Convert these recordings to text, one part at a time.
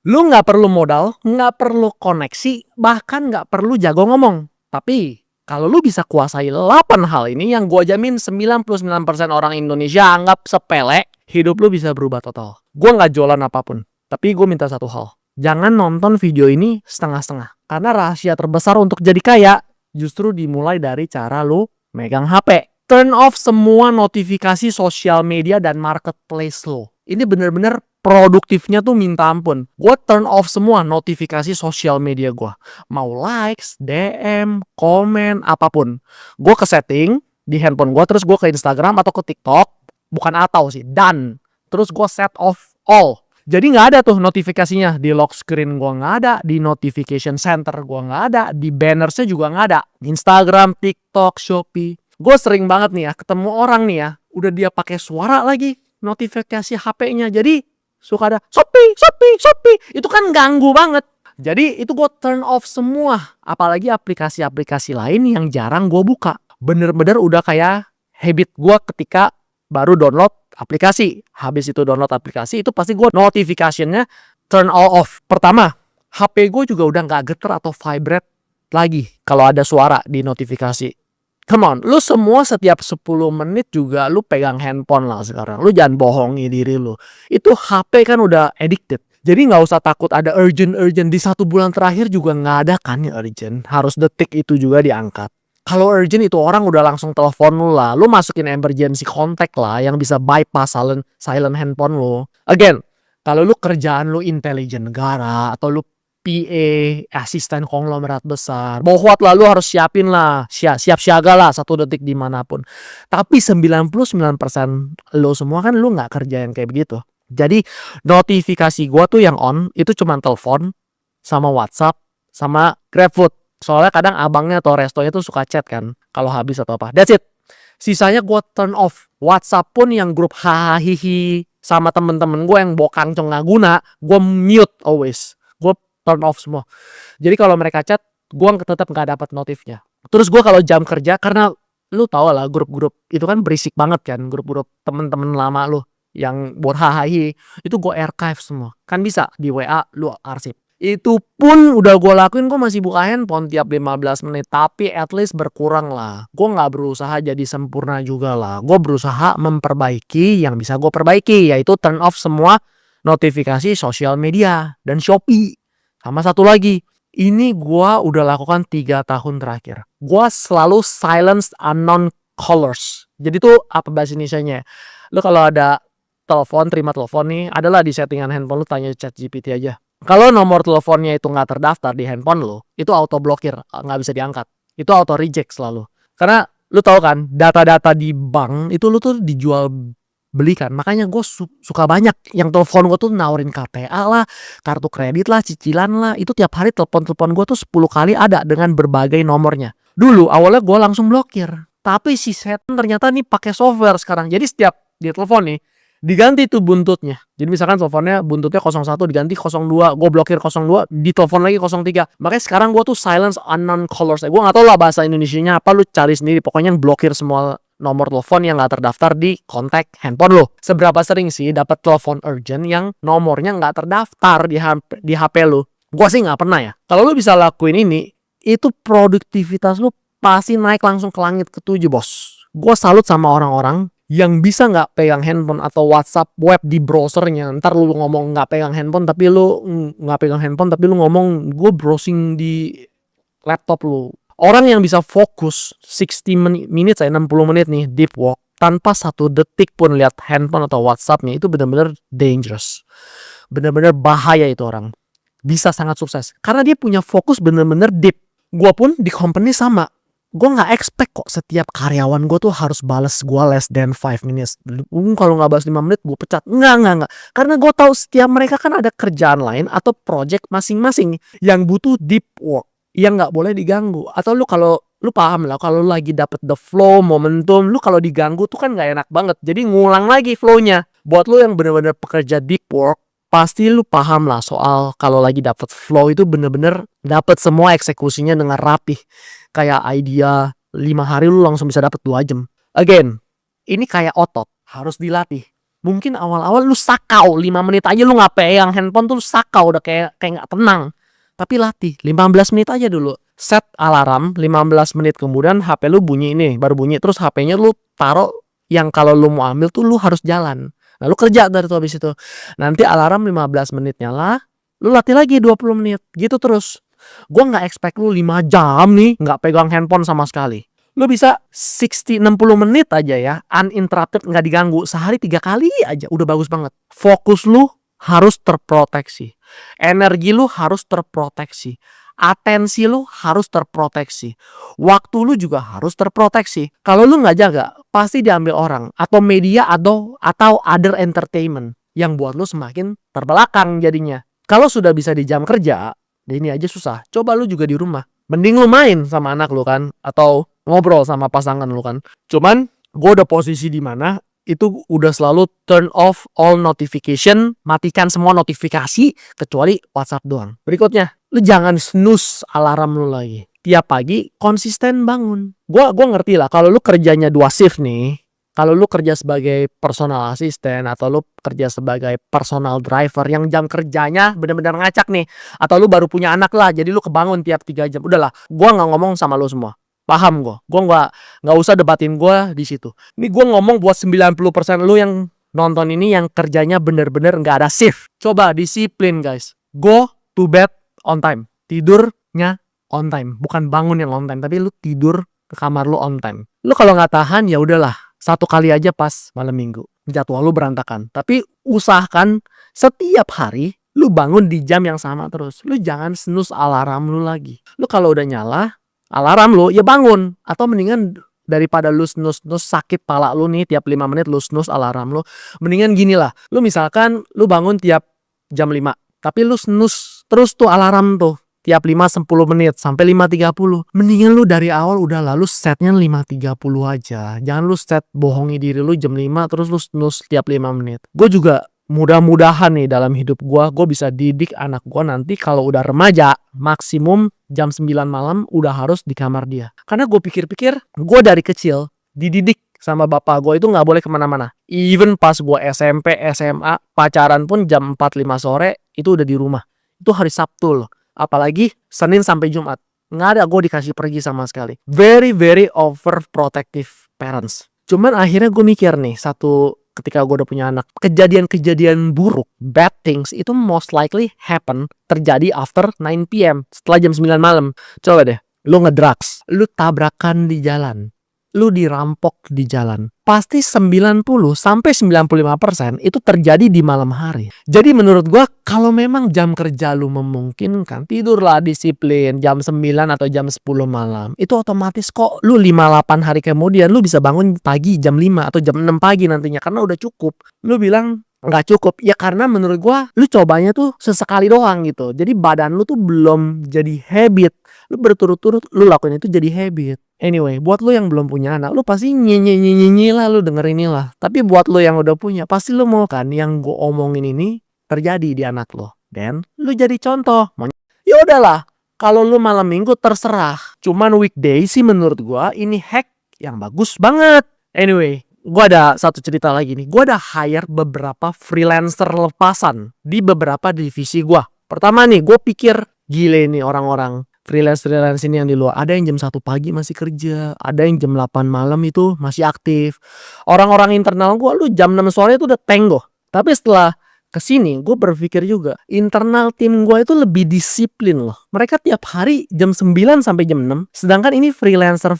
Lu nggak perlu modal, nggak perlu koneksi, bahkan nggak perlu jago ngomong. Tapi kalau lu bisa kuasai 8 hal ini yang gua jamin 99% orang Indonesia anggap sepele, hidup lu bisa berubah total. Gua nggak jualan apapun, tapi gue minta satu hal. Jangan nonton video ini setengah-setengah. Karena rahasia terbesar untuk jadi kaya justru dimulai dari cara lu megang HP. Turn off semua notifikasi sosial media dan marketplace lo. Ini bener-bener produktifnya tuh minta ampun. Gue turn off semua notifikasi sosial media gue. Mau likes, DM, komen, apapun. Gue ke setting di handphone gue, terus gue ke Instagram atau ke TikTok. Bukan atau sih, done. Terus gue set off all. Jadi nggak ada tuh notifikasinya. Di lock screen gue nggak ada. Di notification center gue nggak ada. Di bannersnya juga nggak ada. Instagram, TikTok, Shopee. Gue sering banget nih ya ketemu orang nih ya. Udah dia pakai suara lagi notifikasi HP-nya. Jadi suka ada Shopee, Shopee, Shopee. Itu kan ganggu banget. Jadi itu gue turn off semua. Apalagi aplikasi-aplikasi lain yang jarang gue buka. Bener-bener udah kayak habit gue ketika baru download aplikasi. Habis itu download aplikasi, itu pasti gue notification-nya turn all off. Pertama, HP gue juga udah gak geter atau vibrate lagi kalau ada suara di notifikasi. Come on, lu semua setiap 10 menit juga lu pegang handphone lah sekarang. Lu jangan bohongi diri lu. Itu HP kan udah addicted. Jadi gak usah takut ada urgent. Di 1 bulan terakhir juga gak ada kan yang urgent. Harus detik itu juga diangkat. Kalau urgent itu orang udah langsung telepon lu lah. Lu masukin emergency contact lah yang bisa bypass silent handphone lu. Again, kalau lu kerjaan lu intelijen negara atau lu PA, asisten konglomerat besar, bohwat lah, lu harus siapin lah, siap siaga lah 1 detik dimanapun. Tapi 99% lu semua kan lu gak kerja yang kayak begitu. Jadi notifikasi gua tuh yang on itu cuma telepon sama WhatsApp sama GrabFood. Soalnya kadang abangnya atau restonya tuh suka chat kan kalau habis atau apa. That's it. Sisanya gue turn off. WhatsApp pun yang grup hahihi sama temen-temen gue yang bokang cong gak guna, gue mute always. Gue turn off semua. Jadi kalau mereka chat, gue tetap gak dapat notifnya. Terus gue kalau jam kerja, karena lu tau lah grup-grup itu kan berisik banget kan, grup-grup temen-temen lama lu yang buat hahihi, itu gue archive semua. Kan bisa di WA lu arsip. Itu pun udah gue lakuin, gue masih buka handphone tiap 15 menit. Tapi at least berkurang lah. Gue gak berusaha jadi sempurna juga lah. Gue berusaha memperbaiki yang bisa gue perbaiki. Yaitu turn off semua notifikasi sosial media dan Shopee. Sama satu lagi, ini gue udah lakukan 3 tahun terakhir. Gue selalu silence unknown callers. Jadi tuh apa bahasa Indonesianya? Lu kalau ada telepon, terima telepon nih, adalah di settingan handphone lu tanya ChatGPT aja. Kalau nomor teleponnya itu nggak terdaftar di handphone lo, itu auto blokir, nggak bisa diangkat. Itu auto reject selalu. Karena lu tahu kan, data-data di bank itu lu tuh dijual belikan. Makanya gue suka banyak yang telepon gue tuh nawarin KTA lah, kartu kredit lah, cicilan lah. Itu tiap hari telepon gue tuh 10 kali ada dengan berbagai nomornya. Dulu awalnya gue langsung blokir. Tapi si setan ternyata nih pakai software sekarang. Jadi setiap dia telepon nih, diganti tuh buntutnya. Jadi misalkan teleponnya buntutnya 01 diganti 02, gue blokir 02, ditelepon lagi 03. Makanya sekarang gue tuh silence unknown callers. Gue gak tau lah bahasa Indonesianya apa, lu cari sendiri. Pokoknya blokir semua nomor telepon yang gak terdaftar di kontak handphone lo. Seberapa sering sih dapat telepon urgent yang nomornya gak terdaftar di HP lo? Gue sih gak pernah ya. Kalau lu bisa lakuin ini, itu produktivitas lu pasti naik langsung ke langit ke-7 bos. Gue salut sama orang-orang yang bisa nggak pegang handphone atau WhatsApp web di browsernya. Ntar lu ngomong nggak pegang handphone tapi lu ngomong gue browsing di laptop lu. Orang yang bisa fokus 60 menit 60 menit nih deep work tanpa 1 detik pun lihat handphone atau WhatsAppnya, itu benar-benar dangerous. Benar-benar bahaya itu orang. Bisa sangat sukses karena dia punya fokus benar-benar deep. Gue pun di company sama. Gue gak expect kok setiap karyawan gue tuh harus bales gue less than 5 minutes. Kalau gak balas 5 menit gue pecat. Enggak. Karena gue tahu setiap mereka kan ada kerjaan lain atau project masing-masing yang butuh deep work, yang gak boleh diganggu. Atau lu paham lah, kalau lu lagi dapet the flow, momentum, lu kalau diganggu tuh kan gak enak banget. Jadi ngulang lagi flownya. Buat lu yang bener-bener pekerja deep work, pasti lu paham lah soal kalau lagi dapet flow itu bener-bener dapet semua eksekusinya dengan rapih. Kayak idea 5 hari lu langsung bisa dapet 2 jam. Again, ini kayak otot, harus dilatih. Mungkin awal-awal lu sakau 5 menit aja lu nggak pegang handphone tuh lu sakau udah kayak nggak tenang. Tapi latih 15 menit aja dulu. Set alarm 15 menit kemudian HP lu bunyi ini, baru bunyi terus HP-nya lu taruh yang kalau lu mau ambil tuh lu harus jalan. Nah, lu kerja dari tuh habis itu. Nanti alarm 15 menit nyala, lu latih lagi 20 menit. Gitu terus. Gua nggak expect lu 5 jam nih nggak pegang handphone sama sekali. Lu bisa 60 menit aja ya, uninterrupted, nggak diganggu. Sehari 3 kali aja udah bagus banget. Fokus lu harus terproteksi. Energi lu harus terproteksi. Atensi lu harus terproteksi. Waktu lu juga harus terproteksi. Kalau lu nggak jaga, pasti diambil orang atau media atau other entertainment yang buat lu semakin terbelakang jadinya. Kalau sudah bisa di jam kerja, ini aja susah. Coba lu juga di rumah. Mending lu main sama anak lu kan, atau ngobrol sama pasangan lu kan. Cuman gue udah posisi di mana itu udah selalu turn off all notification, matikan semua notifikasi kecuali WhatsApp doang. Berikutnya, lu jangan snooze alarm lu lagi. Tiap pagi konsisten bangun. Gua ngerti lah kalau lu kerjanya 2 shift nih. Kalau lu kerja sebagai personal assistant atau lu kerja sebagai personal driver yang jam kerjanya benar-benar ngacak nih, atau lu baru punya anak lah jadi lu kebangun tiap 3 jam. Udahlah, gua nggak ngomong sama lu semua. Paham gue nggak usah debatin gue di situ. Ini gue ngomong buat 90% lu yang nonton ini yang kerjanya bener-bener nggak ada shift. Coba disiplin guys. Go to bed on time. Tidurnya on time. Bukan bangun yang on time, tapi lu tidur ke kamar lu on time. Lu kalau nggak tahan ya udahlah. 1 kali aja pas malam minggu. Jadwal lu berantakan. Tapi usahakan setiap hari lu bangun di jam yang sama terus. Lu jangan snooze alarm lu lagi. Lu kalau udah nyala alarm lu ya bangun, atau mendingan daripada lu snooze sakit pala lu nih tiap 5 menit lu snooze alarm lu, mendingan gini lah, lu misalkan lu bangun tiap jam 5 tapi lu snooze terus tuh alarm tuh tiap 5-10 menit sampai 5.30, mendingan lu dari awal udah lalu setnya 5.30 aja. Jangan lu set bohongi diri lu jam 5 terus lu snooze tiap 5 menit. Gue juga mudah-mudahan nih dalam hidup gue bisa didik anak gue nanti kalau udah remaja maksimum jam 9 malam udah harus di kamar dia. Karena gue pikir-pikir gue dari kecil dididik sama bapak gue itu gak boleh kemana-mana. Even pas gue SMP, SMA, pacaran pun jam 4-5 sore itu udah di rumah. Itu hari Sabtu loh. Apalagi Senin sampai Jumat. Gak ada gue dikasih pergi sama sekali. Very very overprotective parents. Cuman akhirnya gue mikir nih ketika gue udah punya anak, kejadian-kejadian buruk, bad things itu most likely happen terjadi after 9 PM, setelah jam 9 malam. Coba deh, lu ngedrugs, lu tabrakan di jalan, lu dirampok di jalan. Pasti 90-95% itu terjadi di malam hari. Jadi menurut gue kalau memang jam kerja lu memungkinkan, tidurlah disiplin jam 9 atau jam 10 malam. Itu otomatis kok lu 5-8 hari kemudian lu bisa bangun pagi jam 5 atau jam 6 pagi nantinya karena udah cukup. Lu bilang nggak cukup ya karena menurut gue lu cobanya tuh sesekali doang gitu. Jadi badan lu tuh belum jadi habit. Lu berturut-turut lu lakuin itu jadi habit. Anyway, buat lu yang belum punya anak, lu pasti nyi lah, lu dengerin lah. Tapi buat lu yang udah punya, pasti lu mau kan yang gue omongin ini terjadi di anak lo. Dan lu jadi contoh. Ya udahlah, kalau lu malam minggu terserah. Cuman weekday sih menurut gue ini hack yang bagus banget. Anyway, gue ada satu cerita lagi nih. Gue ada hire beberapa freelancer lepasan di beberapa divisi gue. Pertama nih, gue pikir gile nih orang-orang freelance ini yang di luar. Ada yang jam 1 pagi masih kerja, ada yang jam 8 malam itu masih aktif. Orang-orang internal gue lu jam 6 sore itu udah tenggo. Tapi setelah kesini gue berpikir juga internal tim gue itu lebih disiplin loh. Mereka tiap hari jam 9 sampai jam 6. Sedangkan ini freelancer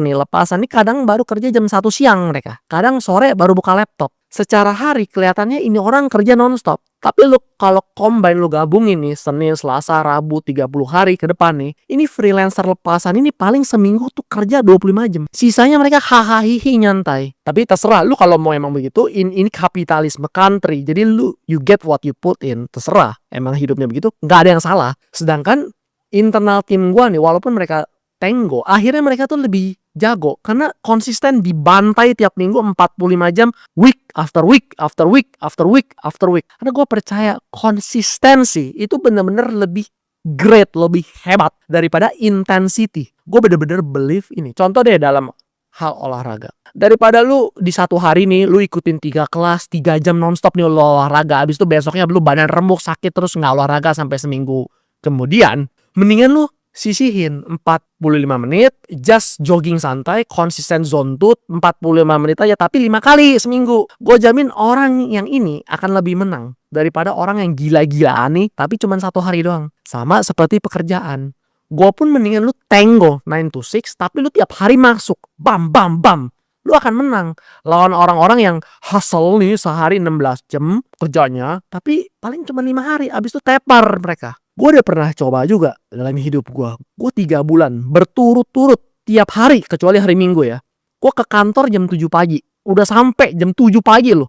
nih lepasan ini kadang baru kerja jam 1 siang mereka. Kadang sore baru buka laptop. Secara hari kelihatannya ini orang kerja nonstop. Tapi lu kalau combine lu gabungin nih Senin, Selasa, Rabu 30 hari ke depan nih. Ini freelancer lepasan ini paling seminggu tuh kerja 25 jam. Sisanya mereka hahaha nyantai. Tapi terserah lu kalau mau emang begitu. Ini kapitalisme country. Jadi you get what you put in. Terserah. Emang hidupnya begitu. Gak ada yang salah. Sedangkan internal tim gua nih walaupun mereka tenggo, akhirnya mereka tuh lebih jago karena konsisten dibantai tiap minggu 45 jam week after week after week after week after week. Karena gue percaya konsistensi itu bener-bener lebih great, lebih hebat daripada intensity. Gue bener-bener believe ini. Contoh deh dalam hal olahraga. Daripada lu di satu hari nih lu ikutin 3 kelas 3 jam nonstop nih lu olahraga, abis itu besoknya lu badan remuk sakit terus nggak olahraga sampai seminggu kemudian, mendingan lu sisihin 45 menit just jogging santai konsisten zone 2 45 menit aja tapi 5 kali seminggu. Gue jamin orang yang ini akan lebih menang daripada orang yang gila-gilaan nih tapi cuma 1 hari doang. Sama seperti pekerjaan. Gue pun mendingan lu tango 9 to 6 tapi lu tiap hari masuk bam bam bam. Lu akan menang lawan orang-orang yang hustle nih sehari 16 jam kerjanya tapi paling cuma 5 hari abis itu tepar mereka. Gue udah pernah coba juga dalam hidup gue. Gue 3 bulan berturut-turut tiap hari kecuali hari Minggu ya. Gue ke kantor jam 7 pagi. Udah sampai jam 7 pagi loh.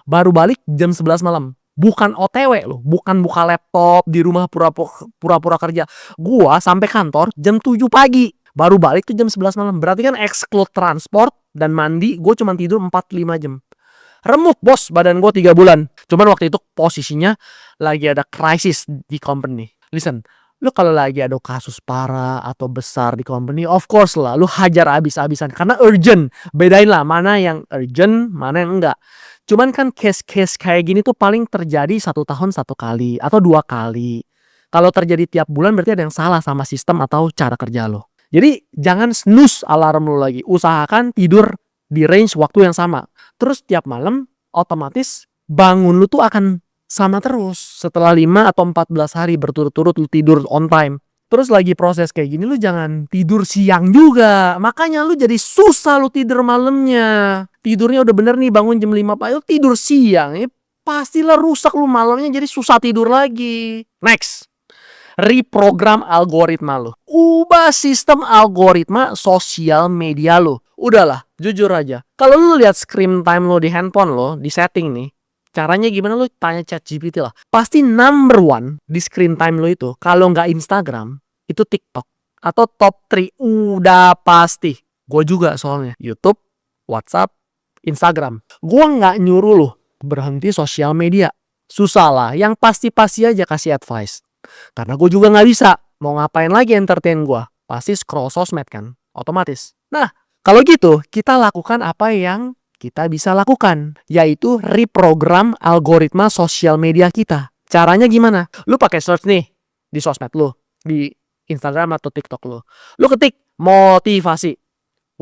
Baru balik jam 11 malam. Bukan OTW loh. Bukan buka laptop di rumah pura-pura kerja. Gue sampai kantor jam 7 pagi. Baru balik tuh jam 11 malam. Berarti kan exclude transport dan mandi. Gue cuma tidur 4-5 jam. Remuk bos badan gue 3 bulan. Cuman waktu itu posisinya lagi ada krisis di company. Listen, lu kalau lagi ada kasus parah atau besar di company, of course lah, lu hajar abis-abisan. Karena urgent. Bedain lah mana yang urgent, mana yang enggak. Cuman kan case-case kayak gini tuh paling terjadi 1 tahun 1 kali atau 2 kali. Kalau terjadi tiap bulan berarti ada yang salah sama sistem atau cara kerja lo. Jadi jangan snooze alarm lo lagi. Usahakan tidur di range waktu yang sama. Terus tiap malam otomatis bangun lu tuh akan sama terus. Setelah 5 atau 14 hari berturut-turut lu tidur on time. Terus lagi proses kayak gini lu jangan tidur siang juga. Makanya lu jadi susah lu tidur malamnya. Tidurnya udah bener nih bangun jam 5 pagi lu tidur siang. Ya, pastilah rusak lu malamnya jadi susah tidur lagi. Next. Reprogram algoritma lu. Ubah sistem algoritma sosial media lu. Udahlah, jujur aja. Kalau lu lihat screen time lo di handphone lo, di setting nih, caranya gimana lu tanya ChatGPT lah. Pasti number 1 di screen time lo itu, kalau nggak Instagram, itu TikTok. Atau top 3, udah pasti. Gue juga soalnya. YouTube, WhatsApp, Instagram. Gue nggak nyuruh lo berhenti sosial media. Susah lah, yang pasti-pasti aja kasih advice. Karena gue juga nggak bisa. Mau ngapain lagi entertain gue? Pasti scroll sosmed kan, otomatis. Nah, kalau gitu, kita lakukan apa yang kita bisa lakukan, yaitu reprogram algoritma sosial media kita. Caranya gimana? Lu pakai search nih di sosmed lu, di Instagram atau TikTok lu. Lu ketik motivasi,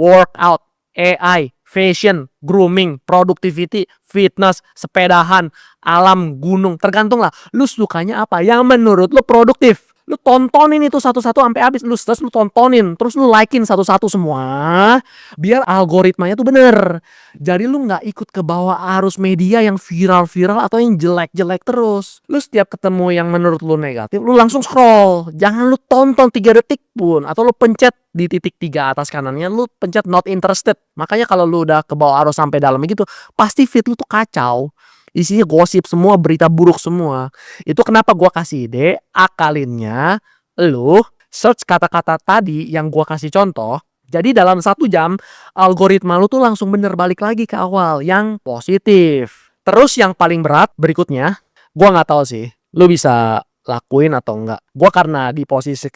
workout, AI, fashion, grooming, productivity, fitness, sepedahan, alam, gunung. Tergantung lah, lu sukanya apa yang menurut lu produktif. Lu tontonin itu satu-satu sampai habis. Terus lu tontonin. Terus lu likein satu-satu semua. Biar algoritmanya tuh bener. Jadi lu gak ikut ke bawah arus media yang viral-viral atau yang jelek-jelek terus. Lu setiap ketemu yang menurut lu negatif, lu langsung scroll. Jangan lu tonton 3 detik pun. Atau lu pencet di titik 3 atas kanannya, lu pencet not interested. Makanya kalau lu udah ke bawah arus sampai dalam gitu, pasti feed lu tuh kacau. Isinya gosip semua, berita buruk semua. Itu kenapa gue kasih ide, akalinnya lu search kata-kata tadi yang gue kasih contoh. Jadi dalam 1 jam algoritma lu tuh langsung bener balik lagi ke awal yang positif. Terus yang paling berat berikutnya, gue nggak tahu sih lu bisa lakuin atau enggak. Gue karena di posisi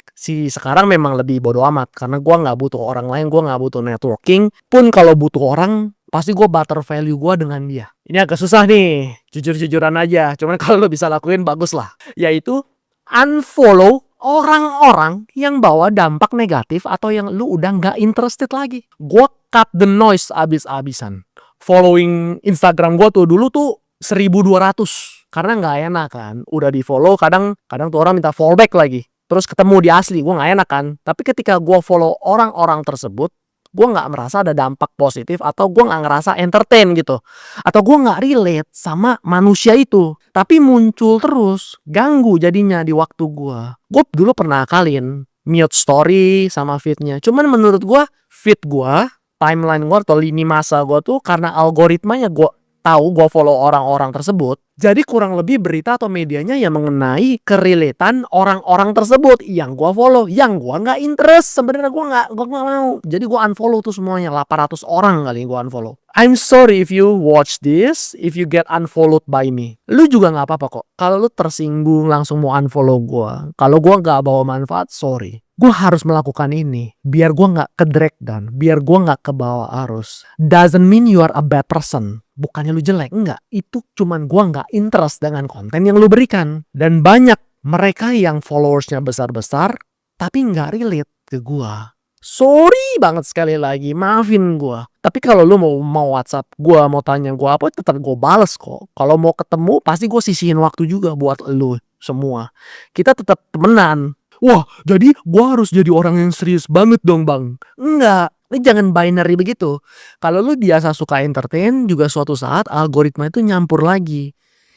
sekarang memang lebih bodo amat. Karena gue gak butuh orang lain, gue gak butuh networking. Pun kalau butuh orang, pasti gue barter value gue dengan dia. Ini agak susah nih, jujur-jujuran aja. Cuman kalau lo bisa lakuin, bagus lah. Yaitu unfollow orang-orang yang bawa dampak negatif atau yang lu udah gak interested lagi. Gue cut the noise abis-abisan. Following Instagram gue tuh dulu tuh 1200. Karena gak enak kan. Udah di follow, kadang tuh orang minta follow back lagi. Terus ketemu di asli, gue gak enak kan. Tapi ketika gue follow orang-orang tersebut, gue gak merasa ada dampak positif atau gue gak ngerasa entertain gitu. Atau gue gak relate sama manusia itu. Tapi muncul terus, ganggu jadinya di waktu gue. Gue dulu pernah akalin mute story sama feednya. Cuman menurut gue, feed gue, timeline gue atau lini masa gue tuh karena algoritmanya gue tahu gue follow orang-orang tersebut. Jadi kurang lebih berita atau medianya yang mengenai kerelatean orang-orang tersebut yang gue follow, yang gue nggak interest. Sebenarnya gue nggak mau. Jadi gue unfollow tuh semuanya, 800 orang kali gue unfollow. I'm sorry if you watch this, if you get unfollowed by me. Lu juga nggak apa-apa kok. Kalau lu tersinggung langsung mau unfollow gue. Kalau gue nggak bawa manfaat, sorry. Gue harus melakukan ini biar gue nggak ke drag down, biar gue nggak kebawa arus. Doesn't mean you are a bad person. Bukannya lu jelek, enggak. Itu cuman gue nggak interest dengan konten yang lu berikan. Dan banyak mereka yang followersnya besar-besar, tapi nggak relate ke gue. Sorry banget sekali lagi, maafin gue. Tapi kalau lu mau WhatsApp gue, mau tanya gue apa, tetap gue bales kok. Kalau mau ketemu, pasti gue sisihin waktu juga buat lu semua. Kita tetap temenan. Wah, jadi gue harus jadi orang yang serius banget dong bang. Enggak, ini jangan binary begitu. Kalau lu biasa suka entertain, juga suatu saat algoritma itu nyampur lagi.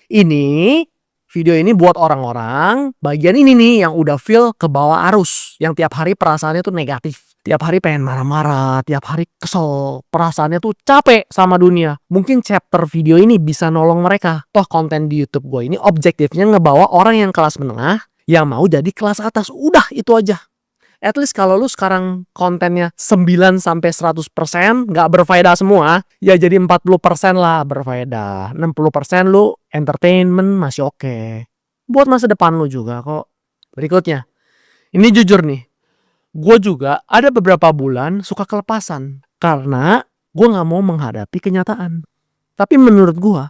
Ini video ini buat orang-orang bagian ini nih yang udah feel ke bawah arus. Yang tiap hari perasaannya tuh negatif. Tiap hari pengen marah-marah, tiap hari kesel. Perasaannya tuh capek sama dunia. Mungkin chapter video ini bisa nolong mereka. Toh konten di YouTube gue ini objektifnya ngebawa orang yang kelas menengah yang mau jadi kelas atas. Udah itu aja. At least kalau lu sekarang kontennya 9-100% gak berfaedah semua, ya jadi 40% lah berfaedah. 60% lu entertainment masih oke. Buat masa depan lu juga kok. Berikutnya, ini jujur nih, gue juga ada beberapa bulan suka kelepasan karena gue gak mau menghadapi kenyataan. Tapi menurut gue,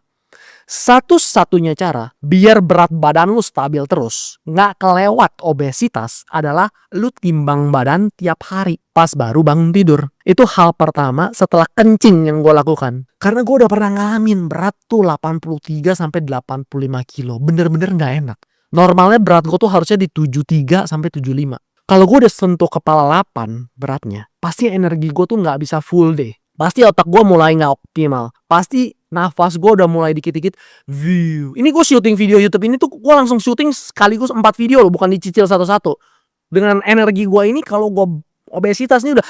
satu-satunya cara biar berat badan lu stabil terus, nggak kelewat obesitas, adalah lu timbang badan tiap hari pas baru bangun tidur. Itu hal pertama setelah kencing yang gue lakukan. Karena gue udah pernah ngalamin berat tuh 83-85 kilo. Bener-bener nggak enak. Normalnya berat gue tuh harusnya di 73-75. Kalau gue udah sentuh kepala 8 beratnya, pasti energi gue tuh nggak bisa full deh. Pasti otak gue mulai gak optimal. Pasti nafas gue udah mulai dikit-dikit view. Ini gue syuting video YouTube ini tuh gue langsung syuting sekaligus 4 video loh, bukan dicicil satu-satu. Dengan energi gue ini kalau gue obesitas ini udah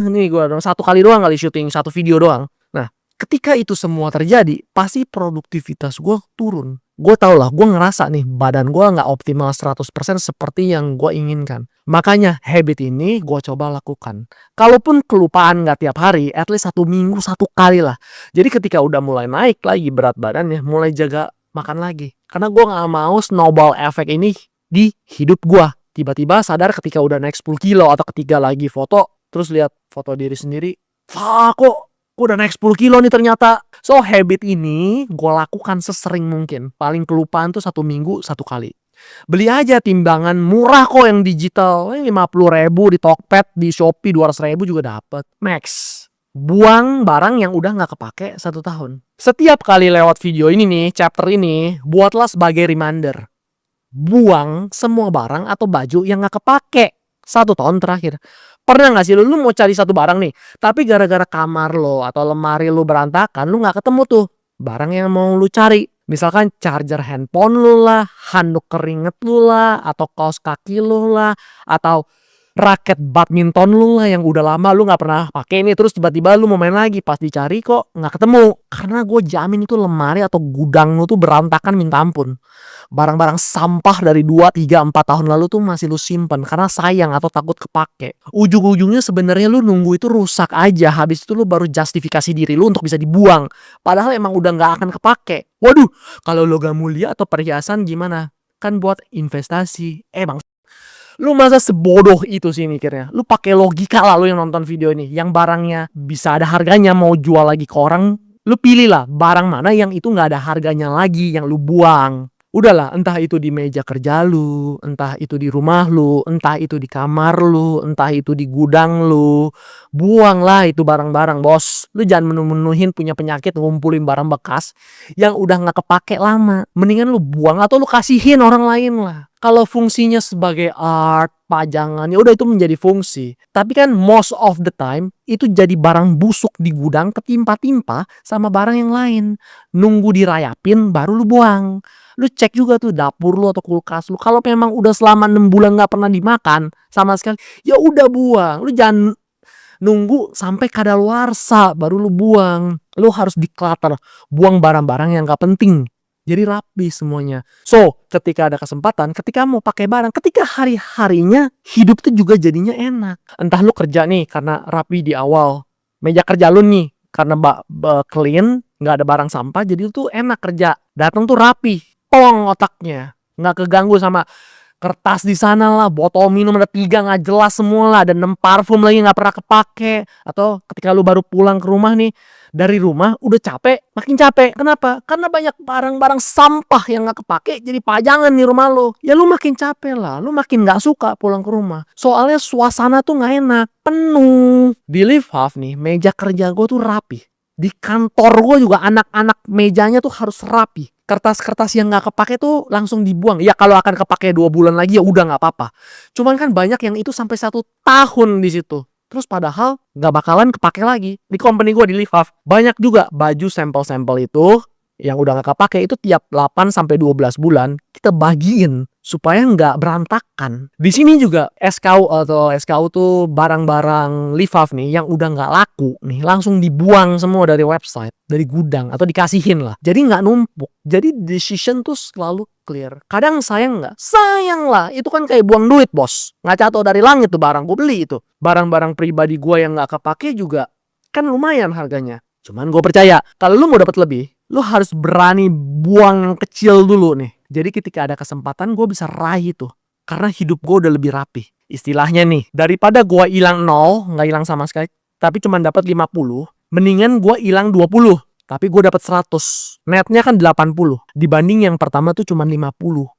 nih gue satu kali doang kali syuting satu video doang. Nah, ketika itu semua terjadi, pasti produktivitas gue turun. Gue tau lah, gue ngerasa nih badan gue gak optimal 100% seperti yang gue inginkan. Makanya habit ini gue coba lakukan. Kalaupun kelupaan gak tiap hari, at least 1 minggu 1 kali lah. Jadi ketika udah mulai naik lagi berat badannya, mulai jaga makan lagi. Karena gue gak mau snowball effect ini di hidup gue. Tiba-tiba sadar ketika udah naik 10 kilo atau ketika lagi foto, terus lihat foto diri sendiri, kok udah naik 10 kilo nih ternyata. So habit ini gue lakukan sesering mungkin. Paling kelupaan tuh 1 minggu 1 kali. Beli aja timbangan murah kok yang digital. 50.000 di Tokped, di Shopee 200.000 juga dapet. Max. Buang barang yang udah gak kepake 1 tahun. Setiap kali lewat video ini nih, chapter ini, buatlah sebagai reminder. Buang semua barang atau baju yang gak kepake 1 tahun terakhir. Pernah gak sih lu mau cari satu barang nih, tapi gara-gara kamar lo atau lemari lu berantakan, lu gak ketemu tuh barang yang mau lu cari. Misalkan charger handphone lu lah, handuk keringet lu lah, atau kaos kaki lu lah, atau raket badminton lu lah yang udah lama lu gak pernah pakai nih, terus tiba-tiba lu mau main lagi, pas dicari kok gak ketemu. Karena gue jamin itu lemari atau gudang lu tuh berantakan minta ampun. Barang-barang sampah dari 2, 3, 4 tahun lalu tuh masih lu simpen karena sayang atau takut kepake. Ujung-ujungnya sebenarnya lu nunggu itu rusak aja, habis itu lu baru justifikasi diri lu untuk bisa dibuang. Padahal emang udah gak akan kepake. Waduh, kalau logam mulia atau perhiasan gimana? Kan buat investasi. Bang, lu masa sebodoh itu sih mikirnya? Lu pakai logika lah lu yang nonton video ini. Yang barangnya bisa ada harganya mau jual lagi ke orang, lu pilih lah barang mana yang itu gak ada harganya lagi yang lu buang. Udahlah, entah itu di meja kerja lu, entah itu di rumah lu, entah itu di kamar lu, entah itu di gudang lu. Buanglah itu barang-barang, bos. Lu jangan menuhin punya penyakit ngumpulin barang bekas yang udah gak kepake lama. Mendingan lu buang atau lu kasihin orang lain lah. Kalau fungsinya sebagai art, pajangan, ya udah itu menjadi fungsi. Tapi kan most of the time itu jadi barang busuk di gudang ketimpa-timpa sama barang yang lain. Nunggu dirayapin baru lu buang. Lu cek juga tuh dapur lu atau kulkas lu. Kalau memang udah selama 6 bulan gak pernah dimakan sama sekali, ya udah buang. Lu jangan Nunggu sampai kadaluarsa baru lu buang. Lu harus declutter, buang barang-barang yang gak penting. Jadi rapi semuanya. So, ketika ada kesempatan, ketika mau pakai barang, ketika hari-harinya hidup tuh juga jadinya enak. Entah lu kerja nih karena rapi di awal. Meja kerja lu nih karena clean, nggak ada barang sampah, jadi lu tuh enak kerja. Datang tuh rapi, pong otaknya, nggak keganggu sama kertas di sana lah, botol minum ada 3 nggak jelas semua lah, ada 6 parfum lagi nggak pernah kepake. Atau ketika lu baru pulang ke rumah nih, dari rumah udah capek, makin capek. Kenapa? Karena banyak barang-barang sampah yang nggak kepake jadi pajangan di rumah lu. Ya lu makin capek lah, lu makin nggak suka pulang ke rumah. Soalnya suasana tuh nggak enak, penuh. Di Live Half nih, meja kerja gue tuh rapi. Di kantor gue juga anak-anak mejanya tuh harus rapi. Kertas-kertas yang nggak kepake tuh langsung dibuang. Ya kalau akan kepake 2 bulan lagi ya udah nggak apa-apa. Cuman kan banyak yang itu sampai 1 tahun di situ. Terus padahal nggak bakalan kepake lagi. Di company gue di Live Half banyak juga baju sampel-sampel itu yang udah nggak kepake itu tiap 8 sampai 12 bulan kita bagiin supaya nggak berantakan. Di sini juga SKU atau SKU tuh barang-barang Live Half nih yang udah nggak laku nih langsung dibuang semua dari website, dari gudang atau dikasihin lah. Jadi nggak numpuk. Jadi decision tuh selalu clear. Kadang sayang nggak? Sayang lah. Itu kan kayak buang duit bos. Nggak jatuh dari langit tuh barang gue beli itu. Barang-barang pribadi gue yang nggak kepake juga kan lumayan harganya. Cuman gue percaya kalau lu mau dapat lebih, lu harus berani buang yang kecil dulu nih. Jadi ketika ada kesempatan gue bisa raih itu. Karena hidup gue udah lebih rapi. Istilahnya nih, daripada gue hilang 0, nggak hilang sama sekali, tapi cuma dapat 50, mendingan gue hilang 20, tapi gue dapat 100. Netnya kan 80. Dibanding yang pertama tuh cuma 50,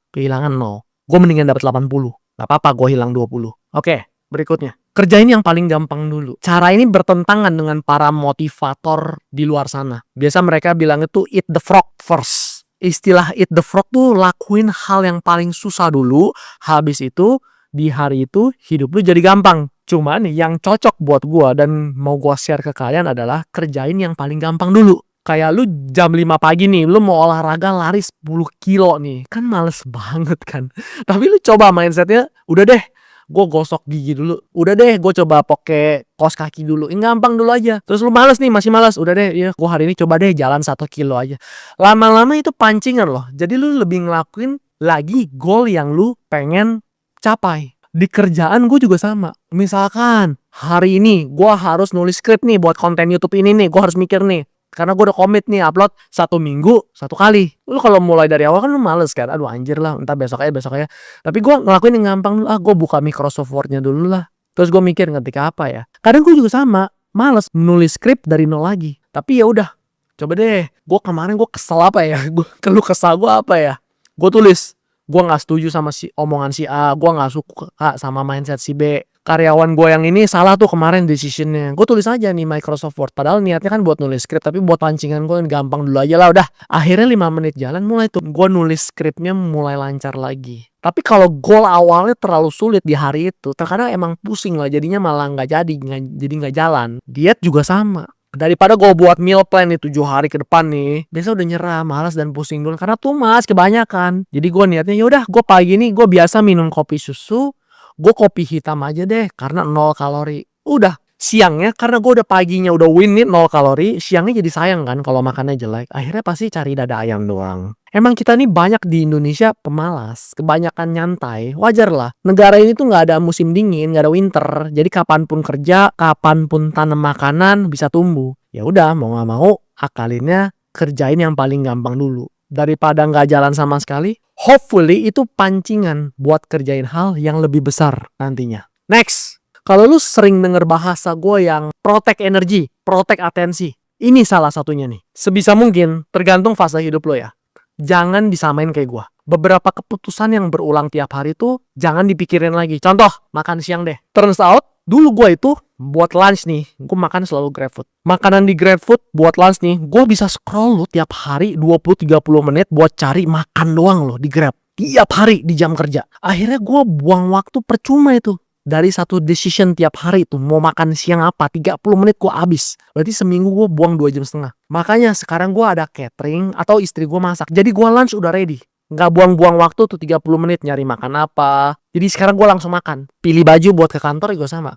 kehilangan 0. Gue mendingan dapat 80. Gak apa-apa gue hilang 20. Oke, berikutnya. Kerjain yang paling gampang dulu. Cara ini bertentangan dengan para motivator di luar sana. Biasa mereka bilang itu eat the frog first. Istilah eat the frog tuh lakuin hal yang paling susah dulu. Habis itu di hari itu hidup lu jadi gampang. Cuman yang cocok buat gua dan mau gua share ke kalian adalah kerjain yang paling gampang dulu. Kayak lu jam 5 pagi nih, lu mau olahraga lari 10 kilo nih. Kan males banget kan. Tapi lu coba mindsetnya, udah deh gue gosok gigi dulu. Udah deh gue coba pakai kaos kaki dulu. Ini gampang dulu aja. Terus lu males nih, masih males. Udah deh ya gue hari ini coba deh jalan 1 kilo aja. Lama-lama itu pancingan loh. Jadi lu lebih ngelakuin lagi goal yang lu pengen capai. Di kerjaan gue juga sama. Misalkan hari ini gue harus nulis skrip nih buat konten YouTube ini nih. Gue harus mikir nih. Karena gue udah komit nih upload 1 minggu 1 kali. Lu kalau mulai dari awal kan lu males kan. Aduh anjir lah, entar besok aja. Tapi gue ngelakuin yang gampang dulu. Gue buka Microsoft Word-nya dulu lah. Terus gue mikir ngetik apa ya. Kadang gue juga sama, males menulis skrip dari nol lagi. Tapi ya udah, coba deh. Gue kemarin gue kesel apa ya? Gue keluh kesal gue apa ya? Gue tulis, gue nggak setuju sama omongan si A. Gue nggak suka sama mindset si B. Karyawan gue yang ini salah tuh kemarin decisionnya. Gue tulis aja nih Microsoft Word. Padahal niatnya kan buat nulis skrip. Tapi buat pancingan gue gampang dulu aja lah udah. Akhirnya 5 menit jalan mulai tuh gue nulis skripnya mulai lancar lagi. Tapi kalau goal awalnya terlalu sulit di hari itu, terkadang emang pusing lah. Jadinya malah jadi nggak jalan. Diet juga sama. Daripada gue buat meal plan nih 7 hari ke depan nih, biasa udah nyerah, malas dan pusing dulu karena tumas kebanyakan. Jadi gue niatnya yaudah gue pagi nih gue biasa minum kopi susu. Gue kopi hitam aja deh karena 0 kalori. Udah siangnya karena gue udah paginya udah win nih 0 kalori. Siangnya jadi sayang kan kalau makannya jelek. Akhirnya pasti cari dada ayam doang. Emang kita nih banyak di Indonesia pemalas. Kebanyakan nyantai. Wajar lah. Negara ini tuh gak ada musim dingin, gak ada winter. Jadi kapanpun kerja, kapanpun tanam makanan bisa tumbuh. Ya udah mau gak mau akalinnya kerjain yang paling gampang dulu. Daripada nggak jalan sama sekali, hopefully itu pancingan buat kerjain hal yang lebih besar nantinya. Next, kalau lu sering denger bahasa gue yang protect energy, protect atensi, ini salah satunya nih. Sebisa mungkin, tergantung fase hidup lo ya. Jangan disamain kayak gue. Beberapa keputusan yang berulang tiap hari tuh jangan dipikirin lagi. Contoh, makan siang deh. Turns out, dulu gue itu buat lunch nih, gue makan selalu GrabFood. Makanan di GrabFood buat lunch nih, gue bisa scroll loh tiap hari 20-30 menit buat cari makan doang loh di Grab. Tiap hari di jam kerja. Akhirnya gue buang waktu percuma itu. Dari satu decision tiap hari tuh mau makan siang apa 30 menit gue habis. Berarti seminggu gue buang 2,5 jam. Makanya sekarang gue ada catering atau istri gue masak. Jadi gue lunch udah ready. Nggak buang-buang waktu tuh 30 menit nyari makan apa. Jadi sekarang gue langsung makan. Pilih baju buat ke kantor juga sama.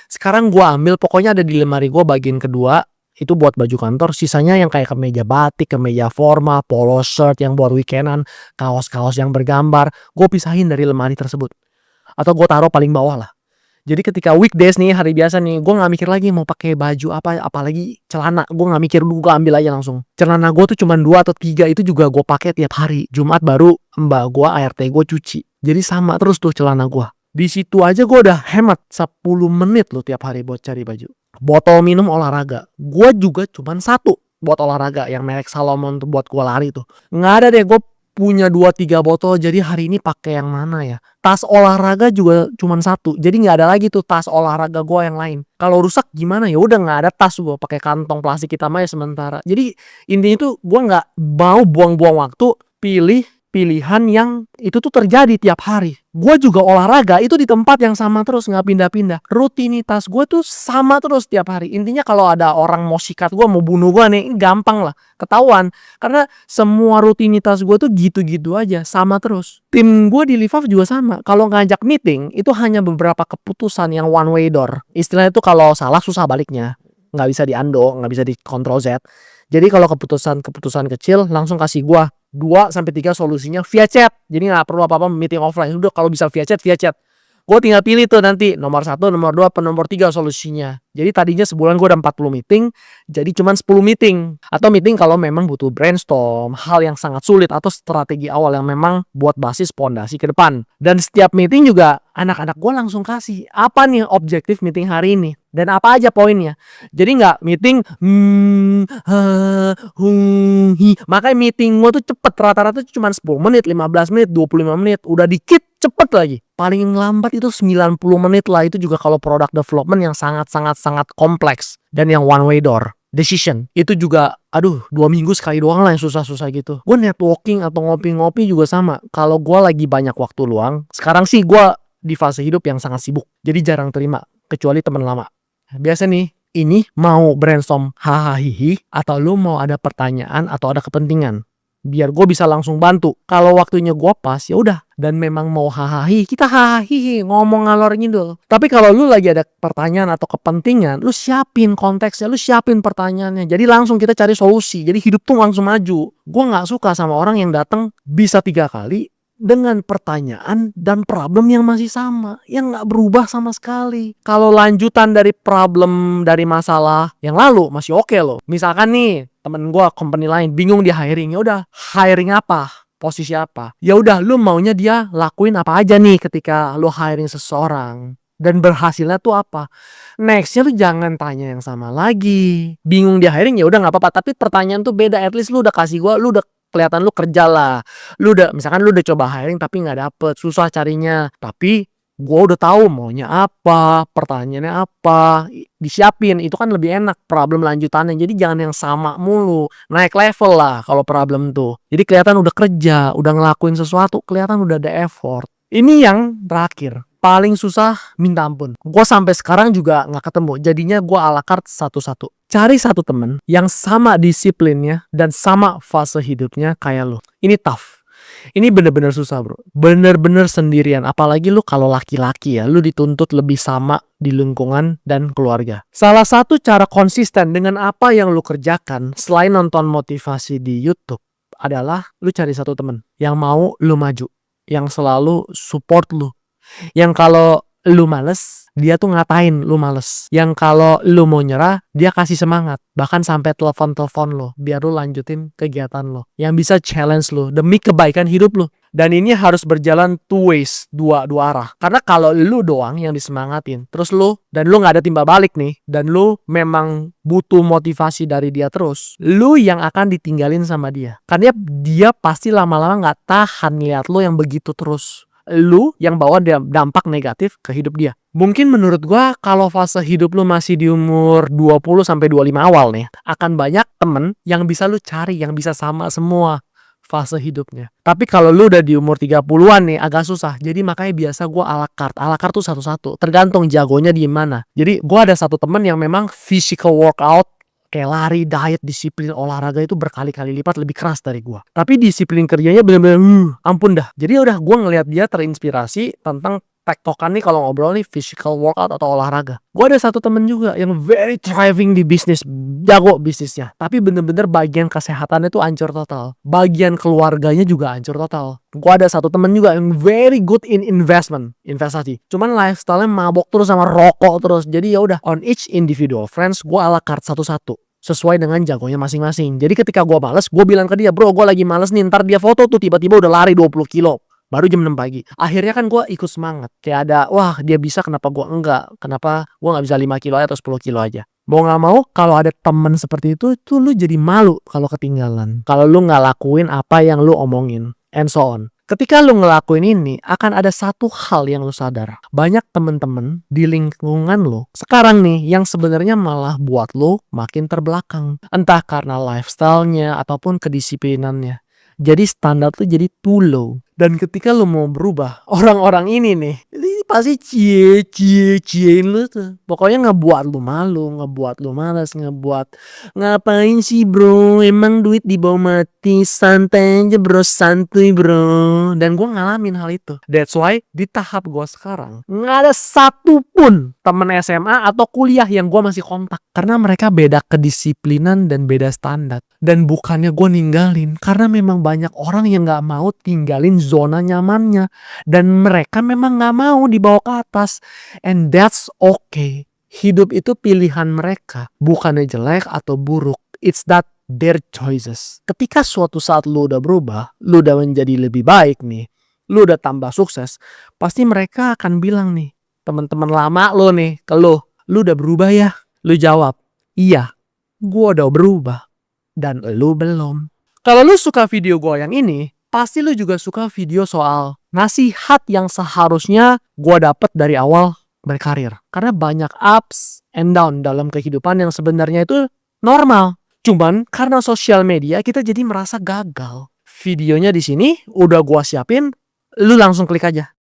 Sekarang gue ambil, pokoknya ada di lemari gue bagian kedua, itu buat baju kantor. Sisanya yang kayak kemeja batik, kemeja formal, polo shirt yang buat weekendan, kaos-kaos yang bergambar, gue pisahin dari lemari tersebut. Atau gue taruh paling bawah lah. Jadi ketika weekdays nih, hari biasa nih, gue gak mikir lagi mau pakai baju apa, apalagi celana. Gue gak mikir dulu, gue ambil aja langsung. Celana gue tuh cuma 2 atau 3, itu juga gue pakai tiap hari. Jumat baru mbak gue ART gue cuci. Jadi sama terus tuh celana gue. Di situ aja gue udah hemat 10 menit loh tiap hari buat cari baju. Botol minum olahraga, gue juga cuma 1 buat olahraga yang merek Salomon tuh buat gue lari tuh. Nggak ada deh, gue punya 2-3 botol. Jadi hari ini pakai yang mana ya? Tas olahraga juga cuma 1. Jadi nggak ada lagi tuh tas olahraga gue yang lain. Kalau rusak gimana ya? Udah nggak ada tas, gue pakai kantong plastik hitam aja sementara. Jadi intinya tuh gue nggak mau buang-buang waktu, pilih pilihan yang itu tuh terjadi tiap hari. Gue juga olahraga itu di tempat yang sama terus, nggak pindah-pindah. Rutinitas gue tuh sama terus tiap hari. Intinya kalau ada orang mau sikat gue, mau bunuh gue nih, gampang lah, ketahuan. Karena semua rutinitas gue tuh gitu-gitu aja, sama terus. Tim gue di Livaf juga sama. Kalau ngajak meeting, itu hanya beberapa keputusan yang one way door. Istilahnya tuh kalau salah susah baliknya. Nggak bisa di undo, nggak bisa di control Z. Jadi kalau keputusan kecil langsung kasih gua 2-3 solusinya via chat. Jadi nggak perlu apa-apa meeting offline. Udah kalau bisa via chat. Gue tinggal pilih tuh nanti nomor 1, nomor 2, nomor 3 solusinya. Jadi tadinya sebulan gue udah 40 meeting, jadi cuma 10 meeting. Atau meeting kalau memang butuh brainstorm, hal yang sangat sulit atau strategi awal yang memang buat basis pondasi ke depan. Dan setiap meeting juga anak-anak gue langsung kasih, apa nih objektif meeting hari ini? Dan apa aja poinnya. Jadi nggak meeting makanya meeting gue tuh cepet. Rata-rata cuma 10 menit, 15 menit, 25 menit. Udah dikit cepet lagi. Paling lambat itu 90 menit lah. Itu juga kalau product development yang sangat kompleks. Dan yang one way door decision. Itu juga 2 minggu sekali doang lah yang susah-susah gitu. Gue networking atau ngopi-ngopi juga sama. Kalau gue lagi banyak waktu luang. Sekarang sih gue di fase hidup yang sangat sibuk. Jadi jarang terima. Kecuali teman lama. Biasa nih, ini mau brainstorm hahaha atau lu mau ada pertanyaan atau ada kepentingan, biar gue bisa langsung bantu. Kalau waktunya gue pas ya udah, dan memang mau hahaha kita hahaha ngomong ngalor ngidul. Tapi kalau lu lagi ada pertanyaan atau kepentingan, lu siapin konteksnya, lu siapin pertanyaannya, jadi langsung kita cari solusi. Jadi hidup tuh langsung maju. Gue nggak suka sama orang yang datang bisa 3 kali dengan pertanyaan dan problem yang masih sama, yang nggak berubah sama sekali. Kalau lanjutan dari problem dari masalah yang lalu masih oke loh. Misalkan nih temen gue company lain bingung dia hiring, ya udah hiring apa, posisi apa, ya udah lu maunya dia lakuin apa aja nih ketika lu hiring seseorang dan berhasilnya tuh apa. Nextnya lu jangan tanya yang sama lagi. Bingung dia hiring, ya udah nggak apa-apa, tapi pertanyaan tuh beda. At least lu udah kasih gue, lu udah kelihatan lu kerja lah. Misalkan lu udah coba hiring tapi nggak dapet, susah carinya. Tapi gue udah tahu maunya apa, pertanyaannya apa, disiapin. Itu kan lebih enak problem lanjutannya. Jadi jangan yang sama mulu. Naik level lah kalau problem tuh. Jadi kelihatan udah kerja, udah ngelakuin sesuatu, kelihatan udah ada effort. Ini yang terakhir. Paling susah minta ampun. Gue sampai sekarang juga gak ketemu. Jadinya gue ala carte satu-satu. Cari satu temen yang sama disiplinnya dan sama fase hidupnya kayak lo. Ini tough. Ini bener-bener susah bro. Bener-bener sendirian. Apalagi lu kalau laki-laki ya. Lu dituntut lebih sama di lingkungan dan keluarga. Salah satu cara konsisten dengan apa yang lu kerjakan selain nonton motivasi di YouTube adalah lu cari satu temen yang mau lu maju. Yang selalu support lu. Yang kalau lu males, dia tuh ngatain lu males. Yang kalau lu mau nyerah, dia kasih semangat. Bahkan sampai telepon-telepon lo, biar lu lanjutin kegiatan lo. Yang bisa challenge lu, demi kebaikan hidup lu. Dan ini harus berjalan two ways, dua arah. Karena kalau lu doang yang disemangatin, terus lu, dan lu gak ada timbal balik nih, dan lu memang butuh motivasi dari dia terus, lu yang akan ditinggalin sama dia. Karena dia pasti lama-lama gak tahan lihat lu yang begitu terus. Lu yang bawa dampak negatif ke hidup dia. Mungkin menurut gua kalau fase hidup lu masih di umur 20-25 awal nih, akan banyak temen yang bisa lu cari, yang bisa sama semua fase hidupnya. Tapi kalau lu udah di umur 30-an nih agak susah. Jadi makanya biasa gua ala carte. Ala carte tuh satu-satu, tergantung jagonya di mana. Jadi gua ada satu temen yang memang physical workout Kayak lari, diet, disiplin olahraga itu berkali-kali lipat lebih keras dari gua. Tapi disiplin kerjanya bener-bener ampun dah. Jadi udah gua ngelihat dia terinspirasi tentang tektokan nih kalau ngobrol nih physical workout atau olahraga. Gua ada satu temen juga yang very thriving di bisnis, jago bisnisnya. Tapi bener-bener bagian kesehatannya tuh hancur total. Bagian keluarganya juga hancur total. Gua ada satu temen juga yang very good in investasi. Cuman lifestyle-nya mabok terus sama rokok terus. Jadi ya udah on each individual friends gua ala carte satu-satu sesuai dengan jagonya masing-masing. Jadi ketika gua males, gua bilang ke dia, bro gua lagi males nih, ntar dia foto tuh tiba-tiba udah lari 20 kilo. Baru jam 6 pagi. Akhirnya kan gue ikut semangat. Kayak ada, wah dia bisa kenapa gue enggak. Kenapa gue gak bisa 5 kilo atau 10 kilo aja. Mau gak mau kalau ada temen seperti itu lu jadi malu kalau ketinggalan. Kalau lu gak lakuin apa yang lu omongin. And so on. Ketika lu ngelakuin ini, akan ada satu hal yang lu sadar. Banyak temen-temen di lingkungan lu sekarang nih yang sebenarnya malah buat lu makin terbelakang. Entah karena lifestyle-nya ataupun kedisiplinannya. Jadi standar tuh jadi too low. Dan ketika lu mau berubah, orang-orang ini nih, ini pasti ciein lu tuh. Pokoknya ngebuat lu malu, ngebuat lu malas, ngapain sih bro, emang duit dibawa mati, santai aja bro, santuy bro. Dan gue ngalamin hal itu. That's why di tahap gue sekarang nggak ada satupun temen SMA atau kuliah yang gue masih kontak. Karena mereka beda kedisiplinan dan beda standar. Dan bukannya gue ninggalin, karena memang banyak orang yang gak mau tinggalin zona nyamannya. Dan mereka memang gak mau dibawa ke atas. And that's okay. Hidup itu pilihan mereka. Bukannya jelek atau buruk. It's that their choices. Ketika suatu saat lu udah berubah, lu udah menjadi lebih baik nih, lu udah tambah sukses, pasti mereka akan bilang nih, teman-teman lama lu nih, ke lu udah berubah ya? Lu jawab, iya, gua udah berubah. Dan lu belum. Kalau lu suka video gue yang ini, pasti lu juga suka video soal nasihat yang seharusnya gue dapet dari awal berkarir. Karena banyak ups and down dalam kehidupan yang sebenarnya itu normal. Cuman karena sosial media kita jadi merasa gagal. Videonya di sini udah gue siapin, lu langsung klik aja.